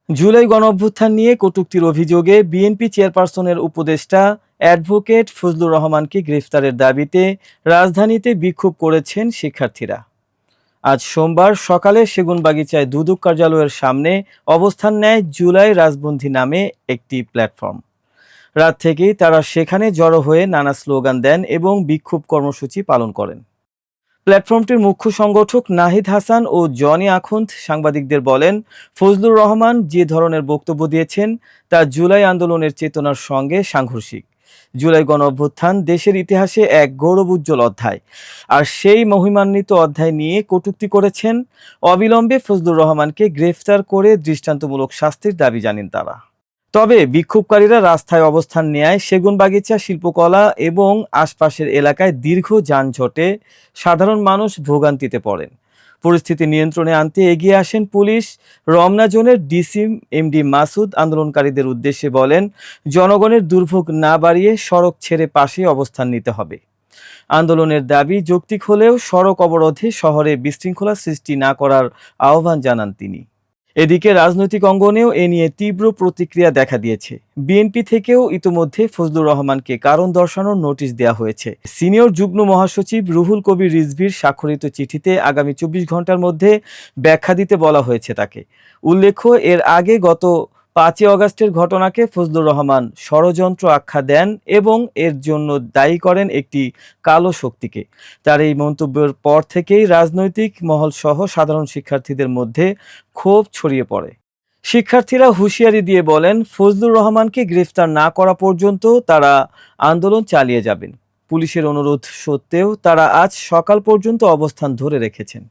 জুলাই গণঅভ্যুত্থান নিয়ে কটূক্তির অভিযোগে বিএনপি চেয়ারপারসনের উপদেষ্টা অ্যাডভোকেট ফজলুর রহমানকে গ্রেফতারের দাবিতে রাজধানীতে বিক্ষোভ করেছেন শিক্ষার্থীরা। আজ সোমবার সকালে সেগুনবাগিচায় দুদক কার্যালয়ের সামনে অবস্থান নেয় জুলাই রাজবন্ধী নামে একটি প্ল্যাটফর্ম। রাত থেকেই তারা সেখানে জড়ো হয়ে নানা স্লোগান দেন এবং বিক্ষোভ কর্মসূচি পালন করেন। প্ল্যাটফর্মটির মুখ্য সংগঠক নাহিদ হাসান ও জনি আখুন্দ সাংবাদিকদের বলেন, ফজলুর রহমান যে ধরনের বক্তব্য দিয়েছেন তা জুলাই আন্দোলনের চেতনার সঙ্গে সাংঘর্ষিক। জুলাই গণঅভ্যুত্থান দেশের ইতিহাসে এক গৌরবোজ্জ্বল অধ্যায়, আর সেই মহিমান্বিত অধ্যায় নিয়ে কটূক্তি করেছেন। অবিলম্বে ফজলুর রহমানকে গ্রেফতার করে দৃষ্টান্তমূলক শাস্তির দাবি জানান তারা। তবে বিক্ষোভকারীরা রাস্তায় অবস্থান নেয় সেগুনবাগিচা শিল্পকলা এবং আশপাশের এলাকায় দীর্ঘ যানজটে সাধারণ মানুষ ভোগান্তিতে পড়েন। পরিস্থিতি নিয়ন্ত্রণে আনতে এগিয়ে আসেন পুলিশ। রমনা জোনের ডিসি এমডি মাসুদ আন্দোলনকারীদের উদ্দেশ্যে বলেন, জনগণের দুর্ভোগ না বাড়িয়ে সড়ক ছেড়ে পাশে অবস্থান নিতে হবে। আন্দোলনের দাবি যৌক্তিক হলেও সড়ক অবরোধে শহরে বিশৃঙ্খলা সৃষ্টি না করার আহ্বান জানান তিনি। এদিকে রাজনৈতিক অঙ্গনেও এ নিয়ে তীব্র প্রতিক্রিয়া দেখা দিয়েছে। বিএনপি থেকেও ইতোমধ্যে ফজলুর রহমানকে কারণ দর্শানোর নোটিশ দেওয়া হয়েছে। সিনিয়র যুগ্ম মহাসচিব রুহুল কবির রিজভীর স্বাক্ষরিত চিঠিতে আগামী ২৪ ঘন্টার মধ্যে ব্যাখ্যা দিতে বলা হয়েছে তাকে। উল্লেখ্য, এর আগে গত ৫ই অগাস্টের ঘটনাকে ফজলুর রহমান ষড়যন্ত্র আখ্যা দেন এবং এর জন্য দায়ী করেন একটি কালো শক্তিকে। তার এই মন্তব্যের পর থেকেই রাজনৈতিক মহলসহ সাধারণ শিক্ষার্থীদের মধ্যে ক্ষোভ ছড়িয়ে পড়ে। শিক্ষার্থীরা হুঁশিয়ারি দিয়ে বলেন, ফজলুর রহমানকে গ্রেফতার না করা পর্যন্ত তারা আন্দোলন চালিয়ে যাবেন। পুলিশের অনুরোধ সত্ত্বেও তারা আজ সকাল পর্যন্ত অবস্থান ধরে রেখেছেন।